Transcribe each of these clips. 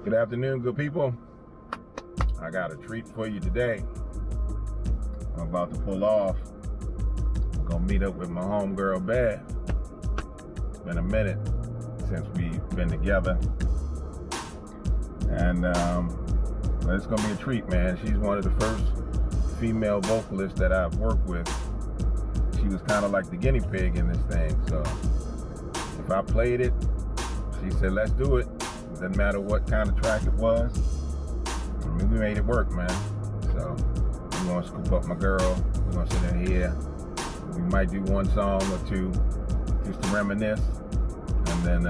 Good afternoon, good people. I got a treat for you today. I'm about to pull off. I'm gonna meet up with my homegirl, Bev. It's been a minute since we've been together. And it's gonna be a treat, man. She's one of the first female vocalists that I've worked with. She was kind of like the guinea pig in this thing. So if I played it, she said, let's do it. Doesn't matter what kind of track it was. I mean, we made it work, man. So we're gonna scoop up my girl. We're gonna sit in here. We might do one song or two just to reminisce. And then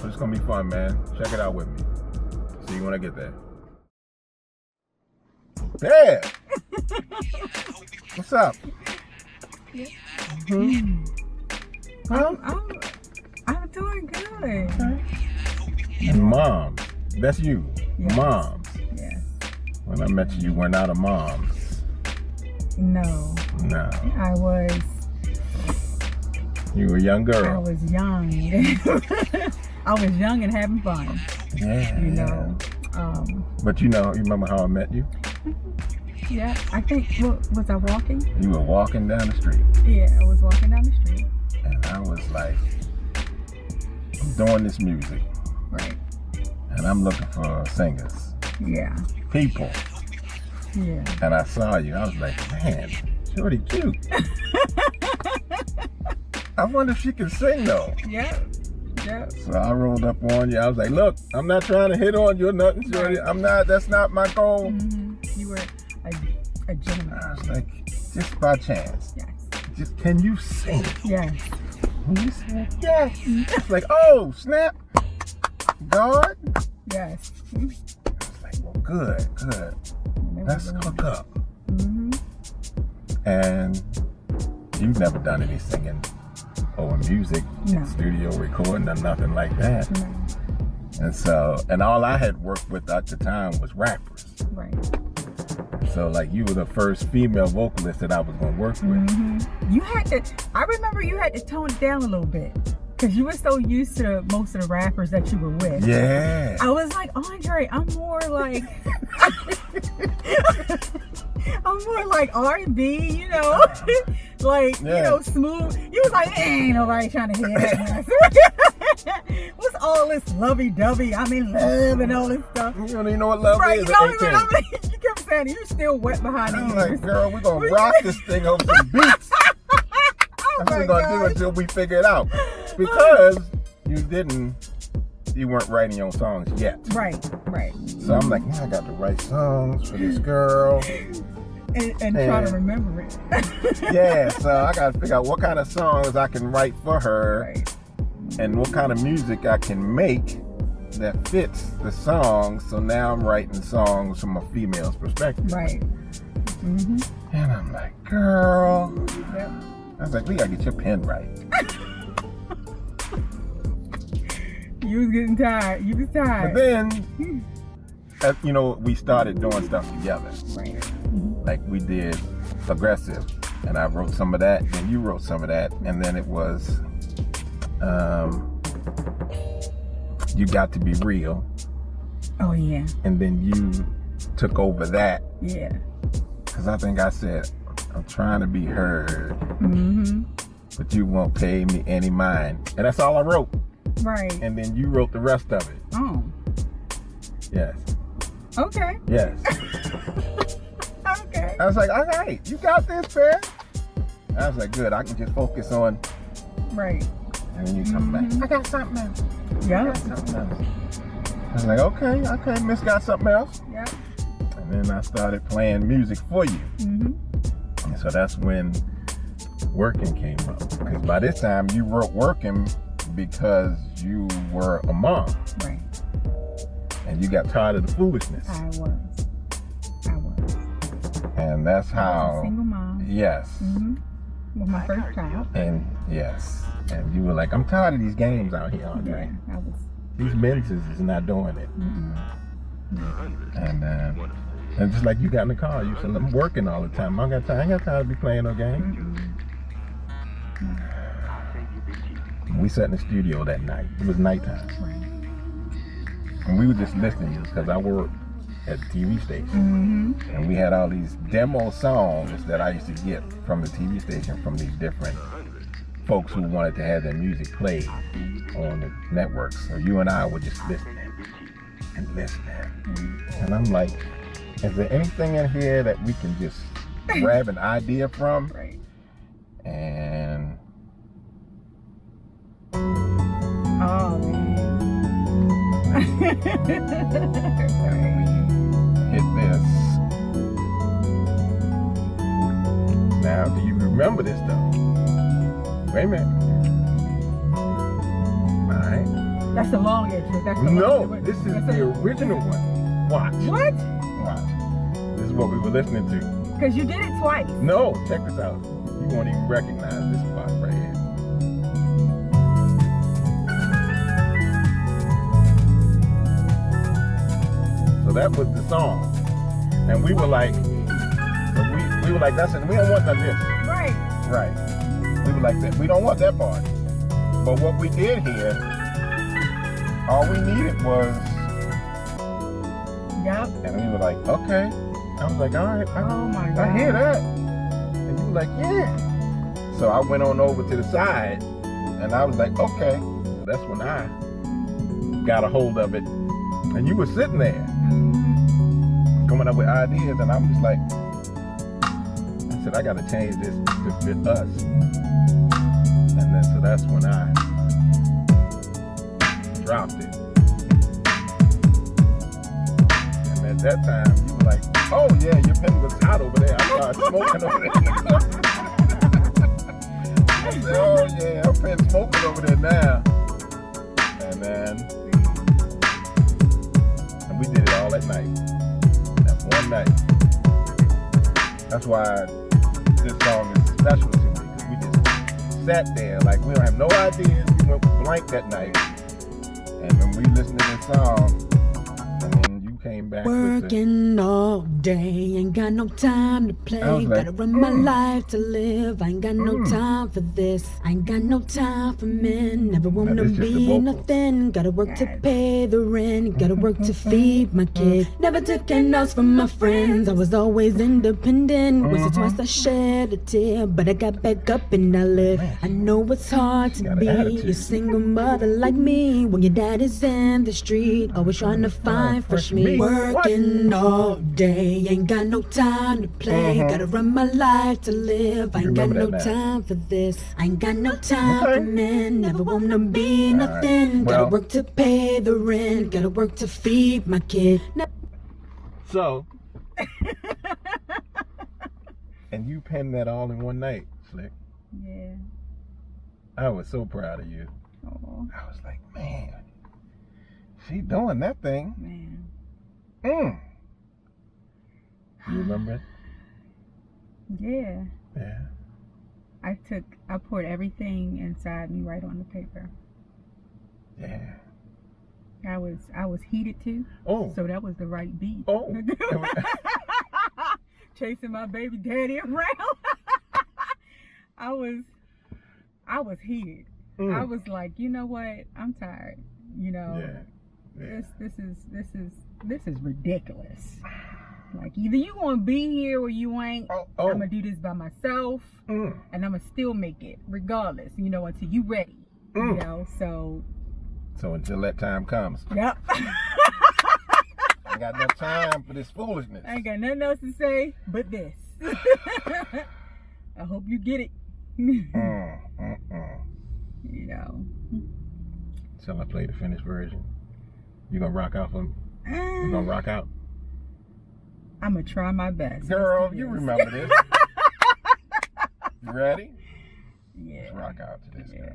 it's gonna be fun, man. Check it out with me. See you when I get there. Yeah. What's up? Mm-hmm. I'm doing good. Okay. Moms. That's you. Yes. Moms. Yes. When I met you, you weren't out of moms. No. No. I was. You were a young girl. I was young. I was young and having fun. Yeah. You know. But you remember how I met you? Yeah. I think. Was I walking? You were walking down the street. Yeah, I was walking down the street. And I was like, I'm doing this music. Right. And I'm looking for singers. Yeah. People. Yeah. And I saw you. I was like, man, shorty cute. I wonder if she can sing though. Yeah. Yeah. So I rolled up on you. I was like, look, I'm not trying to hit on you or nothing, shorty. That's not my goal. Mm-hmm. You were a gentleman. I was like, just by chance. Yes. Just, can you sing? Yes. And you said, yes. It's like, oh, snap. God. Yes. I was like, well, good. Let's hook up. Mm-hmm. And you've never done any singing or music, No. studio recording or nothing like that. No. And all I had worked with at the time was rappers. Right. So like you were the first female vocalist that I was gonna work with. Mm-hmm. I remember you had to tone it down a little bit because you were so used to most of the rappers that you were with. Yeah. I was like, Andre, I'm more like R&B, you know, like, Yeah. you know, smooth. You was like, ain't nobody trying to hear that. What's all this lovey-dovey? I'm in love and all this stuff. You don't even know what love Right, is. you know at what 18. I mean? You kept saying you're still wet behind the I'm ears. like, girl, we're gonna rock this thing over some beats. That's what we're gonna do until we figure it out. Because you weren't writing your songs yet. Right. So I'm like, I got to write songs for this girl. And try to remember it. Yeah, so I got to figure out what kind of songs I can write for her. Right. And what kind of music I can make that fits the song. So now I'm writing songs from a female's perspective. Right. Mm-hmm. And I'm like, girl. Yep. I was like, we gotta get your pen right. You was getting tired. You was tired. But then, we started doing stuff together. Right. Mm-hmm. Like we did Aggressive. And I wrote some of that. And you wrote some of that. And then it was You Got to Be Real. Oh, yeah. And then you took over that. Yeah. Because I think I said, I'm trying to be heard, Mm-hmm. but you won't pay me any mind. And that's all I wrote. Right. And then you wrote the rest of it. Oh. Yes. Okay. Yes. Okay. I was like, all right, you got this, man. I was like, good, I can just focus on. Right. And then you come back. I got something else. Yeah. I was like, okay, Miss got something else. Yeah. And then I started playing music for you. Mm-hmm. And so that's when Working came up. Because by this time you wrote Working because you were a mom. Right. And you got tired of the foolishness. I was. And that's I was how. a single mom. Yes. Mm-hmm. With my first child. And yes. And you were like, I'm tired of these games out here, Andre. Yeah, I was. These businesses is not doing it. Mm-mm. And just like you got in the car, you said, I'm working all the time. I ain't got time to be playing no games. We sat in the studio that night. It was nighttime. Right. And we were just listening because I worked at the TV station. Mm-hmm. And we had all these demo songs that I used to get from the TV station from these different folks who wanted to have their music played on the networks. So you and I were just listening and listening. Mm-hmm. And I'm like, is there anything in here that we can just grab an idea from? Right. And oh man. and we hit this. Now, do you remember this though? Wait a minute. Alright. That's the long intro. That's the No, long this is the original one. Watch. What? Watch. This is what we were listening to. Because you did it twice. No, check this out. You won't even recognize this part right here. So that was the song. And we were like, we were like, that's it. We don't want none of this. Right. Right. We were like that. We don't want that part. But what we did here, all we needed was, Yep. and we were like, okay. I was like, all right. Oh my God. I hear that. And you were like, yeah. So I went on over to the side, and I was like, okay. So that's when I got a hold of it. And you were sitting there, coming up with ideas, and I'm just like, I said, I got to change this to fit us. And then, so that's when I dropped it. And at that time, you were like, oh yeah, your pen was hot over there. I started smoking over there in the car. I said, oh yeah, our pen's smoking over there now. And then, we did it all at night. That one night. That's why this song is special to me, because we just sat there like we don't have no ideas. We went blank that night. And when we listened to this song, and then you came back working all day, ain't got no time to play. Like, gotta run my life to live. I ain't got no time for this. I ain't got no time for men. Never wanna be nothing. Gotta work to pay the rent. Gotta work to feed my kid. Never took handouts from my friends. I was always independent. Was it twice I shed a tear, but I got back up and I lived. I know it's hard to be a single mother like me when your dad is in the street, always trying to find fresh meat. Working all day, ain't got no time to play. Gotta run my life to live. I ain't got no time for this. I ain't got no time for men. Never wanna be nothing. Gotta work to pay the rent. Gotta work to feed my kid. So, and you penned that all in one night, Slick. Yeah. I was so proud of you. Oh, I was like, man, she doing that thing. man. You remember it? Yeah. Yeah. I poured everything inside me right on the paper. Yeah. I was heated too. Oh. So that was the right beat. Oh. Chasing my baby daddy around. I was heated. I was like, you know what? I'm tired. You know. Yeah. This is ridiculous. Like, either you gonna be here or you ain't. I'm gonna do this by myself, and I'm gonna still make it regardless. You know, until you ready. You know, so until that time comes. Yep. I ain't got enough time for this foolishness. I ain't got nothing else to say but this. I hope you get it. You know. Shall I play the finished version? You gonna rock out for me? You gonna rock out? I'm gonna try my best. Girl, you remember this. You ready? Yeah. Let's rock out to this guy.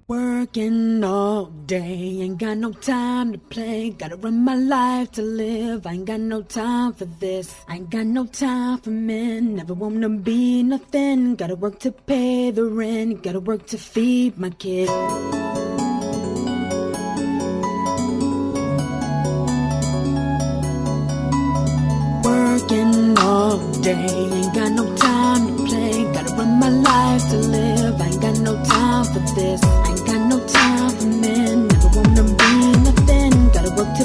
Working all day, ain't got no time to play. Gotta run my life to live. I ain't got no time for this. I ain't got no time for men. Never wanna be nothing. Gotta work to pay the rent. Gotta work to feed my kid. Working all day, ain't got no time to play. Gotta run my life to live. I ain't got no time for this. I ain't got no time for men. Never wanna be nothing. Gotta work to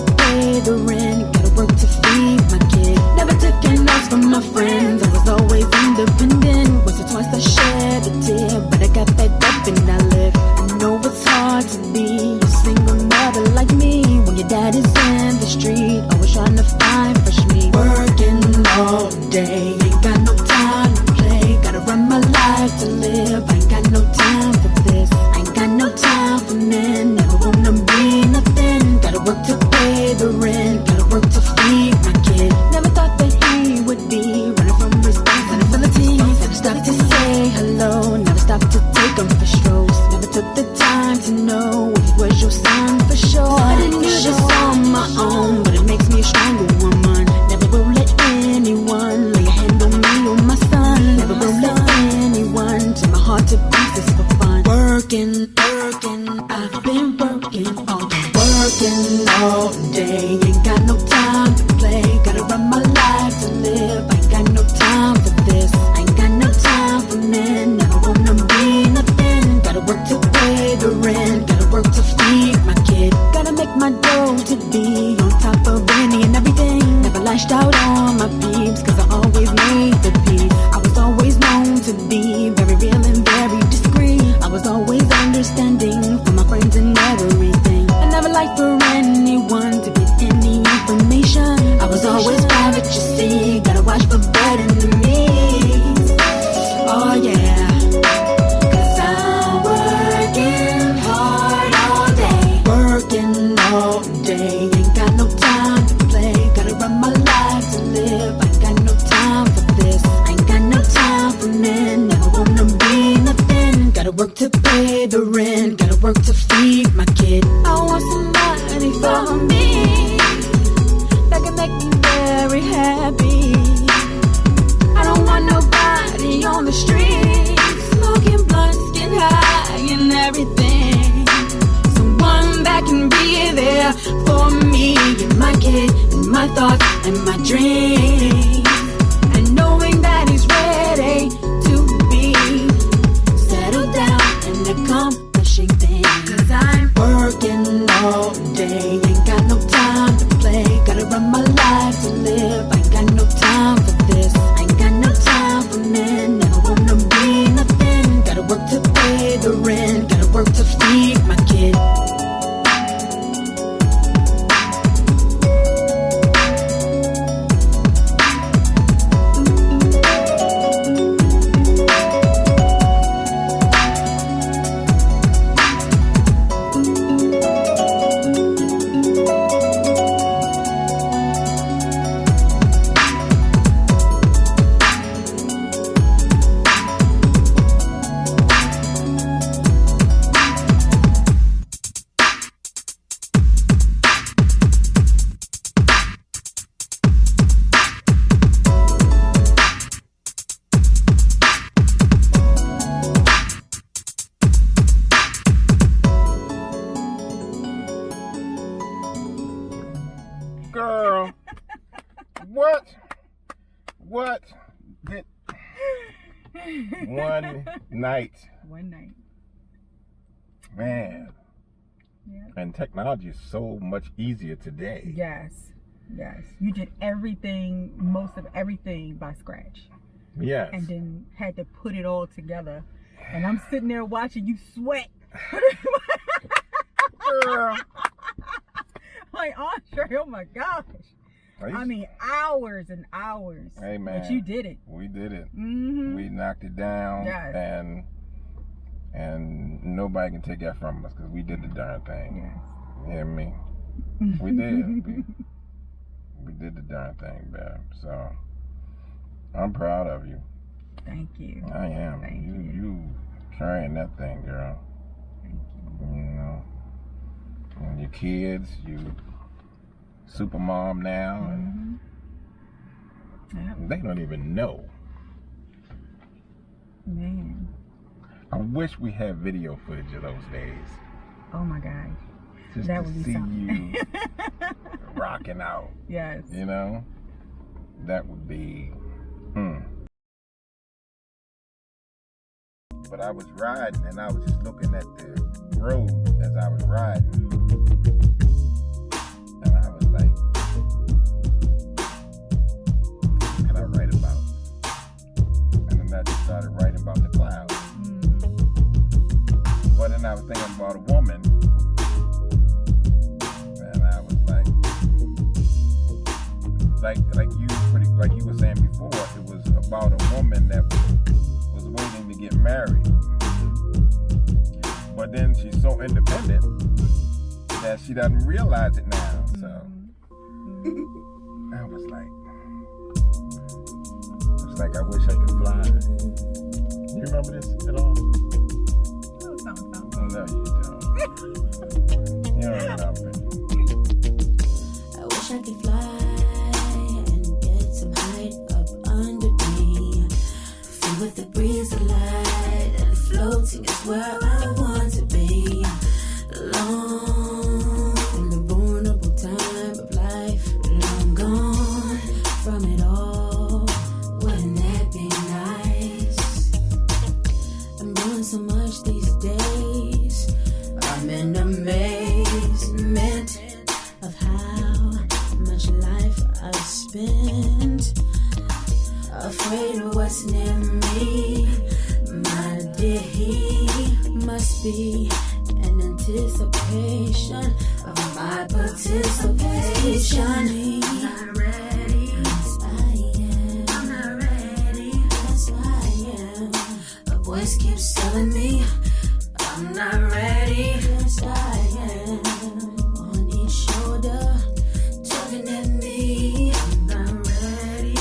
was your son for sure. I didn't do this on my own, but it makes me a stronger woman. Never will let anyone lay a hand on me or my son. Never will let anyone tear my heart to pieces for fun. Working, I've been working all day. Working all day, ain't got no time to play. Gotta run my life to live, ain't got no time for this. Ain't got no time for men, never wanna be nothing. Gotta work to pay the rent, gotta work to feed my kid. Gotta make my dough to be on top of any and everything. Never lashed out on my peeps, cause I always made the peace. I was always known to be very real and very discreet. I was always understanding for my friends and everything. I never liked for anyone to get any information. I was always private, you see. Gotta watch for bad enemies. Oh yeah, cause I'm working hard all day. Working all day, ain't got no time to play. Gotta run my life to live, ain't got no time for this. Ain't got no time for men, never wanna be nothing. Gotta work to pay the rent, gotta work to feed my kid. I want somebody for me that can make me very happy. I don't want nobody on the street smoking blunts, getting high and everything. Someone that can be there for me and my kid and my thoughts and my dreams. And knowing that he's ready to be settled down and accomplishing things. Cause I'm working all day, ain't got no time to play. Gotta run my life to live, ain't got no time for this. Ain't got no time for men, never wanna be nothing. Gotta work to pay the rent, gotta work to feed my kid. Girl, what did one night, man. Yeah. And technology is so much easier today. Yes. You did everything, most of everything by scratch. Yes. And then had to put it all together. And I'm sitting there watching you sweat. Girl. Like, Andre, oh my gosh. I mean, hours and hours. Hey, man. But you did it. We did it. Mm-hmm. We knocked it down. Yes. And nobody can take that from us because we did the darn thing. Yes. You hear me? We did. we did the darn thing, babe. So I'm proud of you. Thank you. I am. Thank You carrying that thing, girl. Thank you. You know. And your kids, you super mom now, and Yep. they don't even know. Man. I wish we had video footage of those days. Oh my gosh. Just That to would be see something. you rocking out. Yes. You know? That would be But I was riding and I was just looking at the road as I was riding. And I was like, what can I write about? And then I just started writing about the clouds. But then I was thinking about a woman. And I was like you were saying before, it was about a woman that was waiting to get married. But then she's so independent that she doesn't realize it now. So I was like, I wish I could fly. You remember this at all? Oh, No, you don't. where I want to be. Alone in the vulnerable time of life. Long gone from it all. Wouldn't that be nice? I'm doing so much these days. I'm in amazement of how much life I've spent. Afraid of what's near me. My dear, he must be an anticipation of my participation. I'm not ready. Yes, I am. I'm not ready. Yes, I am. A voice keeps telling me I'm not ready. Yes, I am. On each shoulder, tugging at me. I'm not ready.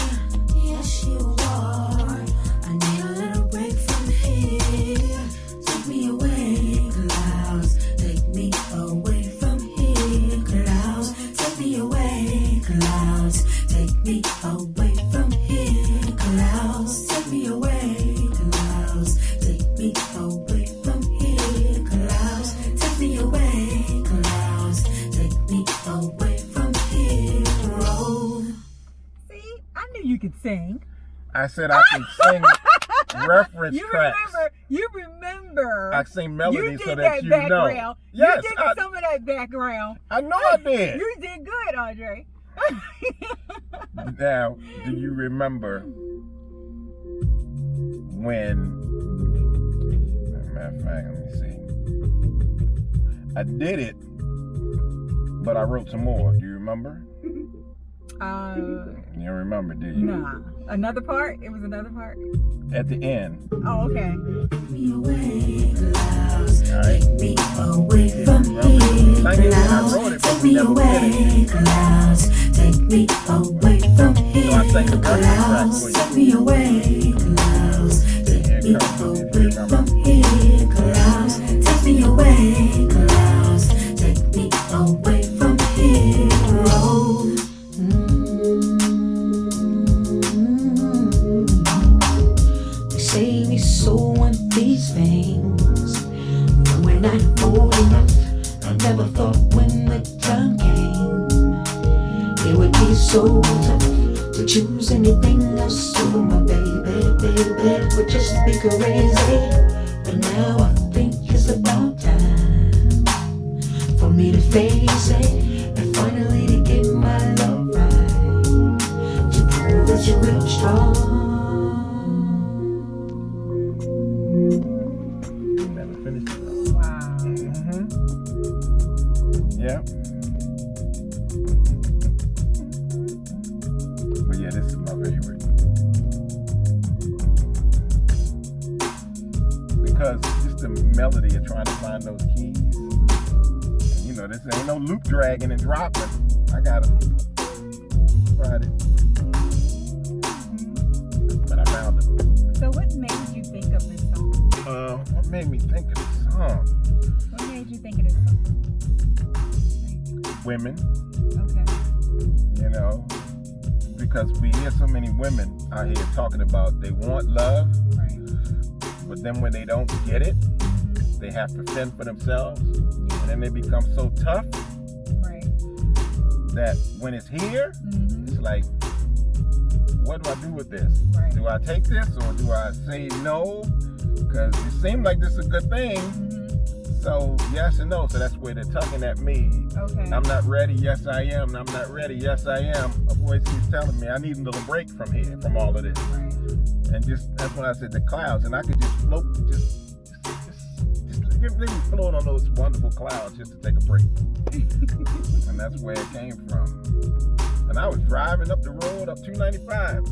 Yes, you are. I need a little break from here. Take me away, clouds. Take me away from here, clouds. Take me away, clouds. Take me away from here, clouds. Take me away, clouds. Take me away from here, clouds. Take me away, clouds. Take me away from here. Oh. See, I knew you could sing. I said I can sing reference tracks. You remember. I sing melodies so that you background. know. Yes, you did some of that background. I know I did. You did good, Andre. Now, do you remember when? Matter of fact, let me see. I did it, but I wrote some more. Do you remember? You don't remember, do you? Nah. Another part? It was another part? At the end. Oh, okay. Take me away, clouds. All right. Take me away from here, clouds. Take me away, clouds. Take me away from here, clouds. Take me away, clouds. Take me away from here, clouds. Take me away, clouds. Take me away from here. Oh. They say we so want these things, but we're not old enough. I never thought when the time came, it would be so tough to choose anything else over my baby, baby. Would just be crazy, but now I think it's about time for me to face it and finally to get my love right, to prove that you're real strong. Never finished it. Wow. Yeah. But yeah, this is my favorite. Because it's just the melody of trying to find those keys. And, you know, this ain't no loop dragging and dropping. I gotta find it. But I found it. So what made you think of this song? What made me think of this song? What made you think of this song? Women, Okay. you know, because we hear so many women out here talking about they want love, Right. but then when they don't get it, they have to fend for themselves, and then they become so tough Right. that when it's here, Mm-hmm. it's like, what do I do with this? Right. Do I take this or do I say no? Because it seems like this is a good thing. Mm-hmm. So yes and no. So that's where they're tugging at me. Okay. I'm not ready. Yes, I am. I'm not ready. Yes, I am. A voice keeps telling me I need a little break from here, from all of this. Right. And just that's when I said the clouds, and I could just float, just let me float on those wonderful clouds just to take a break. And that's where it came from. And I was driving up the road up 295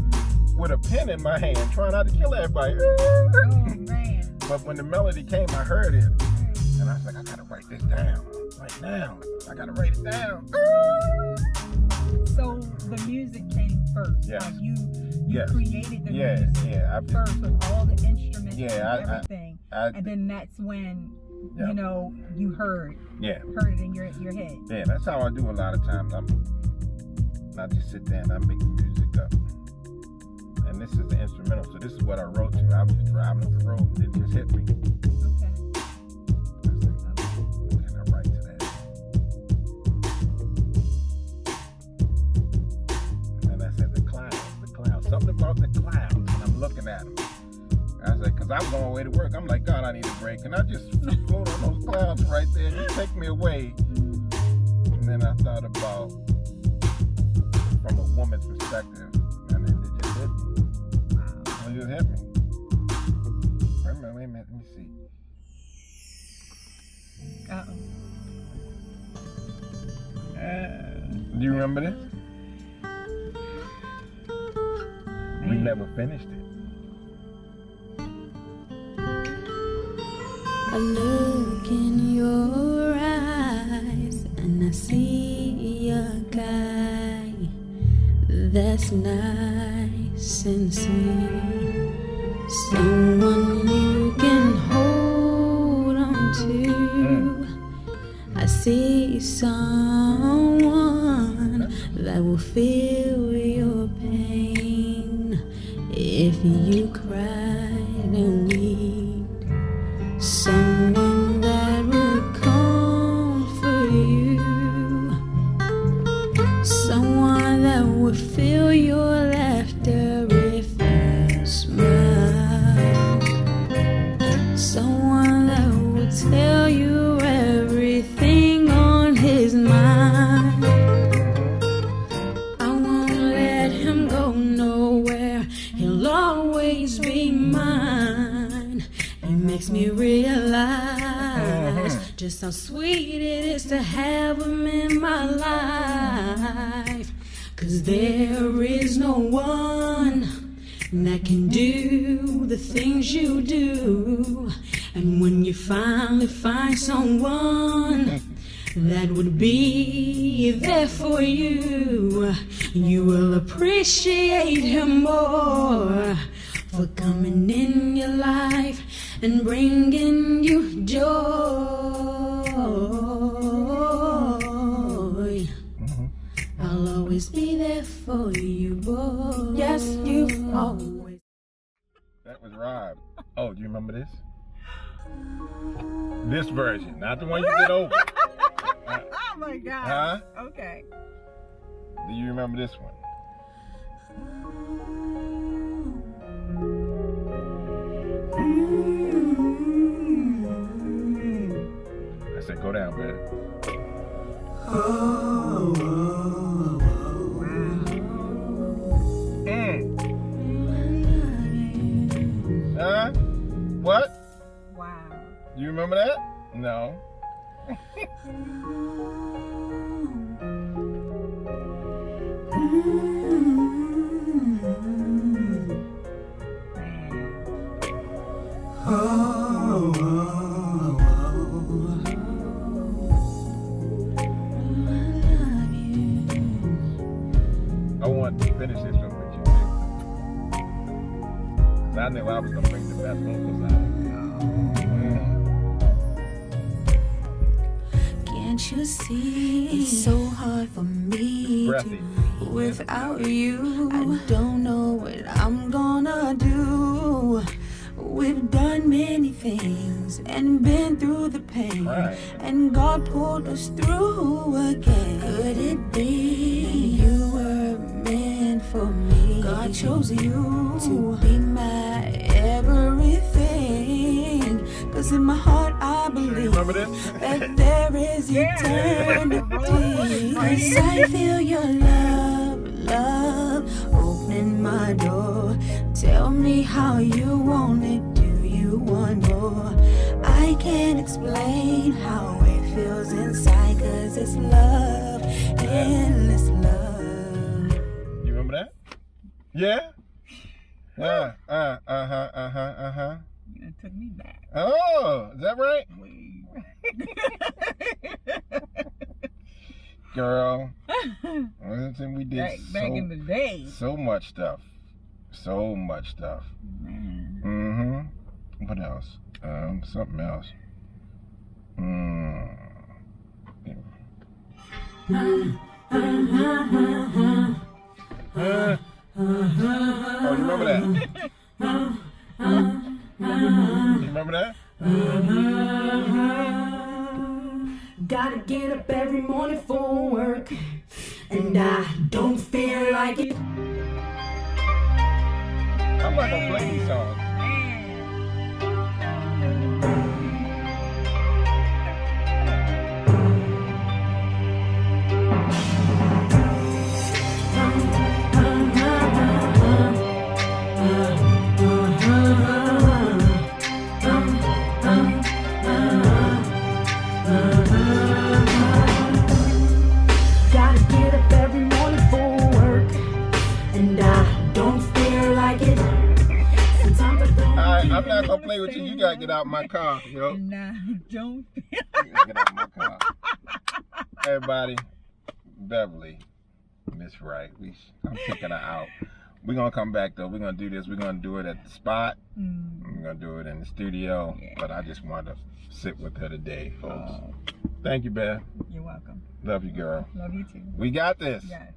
with a pen in my hand, trying not to kill everybody. Oh, man. But when the melody came, I heard it, and I was like, I gotta write this down right now. I gotta write it down. So the music came first. Yes. Like you Yes. created the Yeah, music yeah. first with all the instruments Yeah, and everything. I And then that's when Yeah. you know you heard yeah, it in your head. yeah. That's how I do a lot of times. I just sit there and I make the music up. And this is the instrumental. So this is what I wrote to. I was driving up the road and it just hit me. Okay. at him. I was like, because I was on my way to work. I'm like, God, I need a break. Can I just float on those clouds right there? Just take me away. And then I thought about from a woman's perspective, and then it just hit me. It just hit me. Wait a minute, let me see. Uh-oh. Do you remember this? We never finished it. I look in your eyes and I see a guy that's nice and sweet, someone you can hold on to. I see someone that will feel your pain if you cried and weep, someone that will comfort you, someone that will feel your laughter if you smile, someone that will tell you everything on his mind. I won't let him go nowhere, he'll always be mine. He makes me realize just how sweet it is to have him in my life. 'Cause there is no one that can do the things you do. And when you finally find someone that would be there for you, you will appreciate him more for coming in your life and bringing you joy. I'll always be there for you, boy. Yes, you always. That was Rob. Oh, do you remember this? This version, not the one you did over. Oh my God. Huh? Okay. Do you remember this one? I said, go down, man. Huh? What? Wow. You remember that? No. I want to finish this one with you. 'Cause I knew I was gonna bring the best vocals out. Can't you see? It's so hard for me Breathy. to without you. I don't know what I'm gonna do. We've done many things and been through the pain, Right. and God pulled us through again. Could it be you were meant for me? God chose you to be my everything. 'Cause in my heart I believe Remember this? that there is eternity. 'Cause I feel your love opening my door. Tell me how you want it. Do you want more? I can't explain how it feels inside. 'Cause it's love, endless love. You remember that? Yeah? It took me back. Oh, is that right? Girl, listen, we did back in the day. so much stuff. So much stuff. Man. What else? Something else. Oh, you remember that? You remember that? Gotta get up every morning for work, and I don't feel like it. I'm not gonna play these songs. Gotta get up every morning for work, and I don't feel like it. Sometimes I don't. Alright, I'm not gonna play with you. You gotta get out my car, yo. Nah, don't. You gotta get out my car. Everybody, Beverly, Miss Wright. I'm kicking her out. We're gonna come back though. We're gonna do this. We're gonna do it at the spot. We're gonna do it in the studio. Yeah. But I just wanted to sit with her today, folks. Thank you, Bev. You're welcome. Love you, girl. Love you too. We got this. Yes.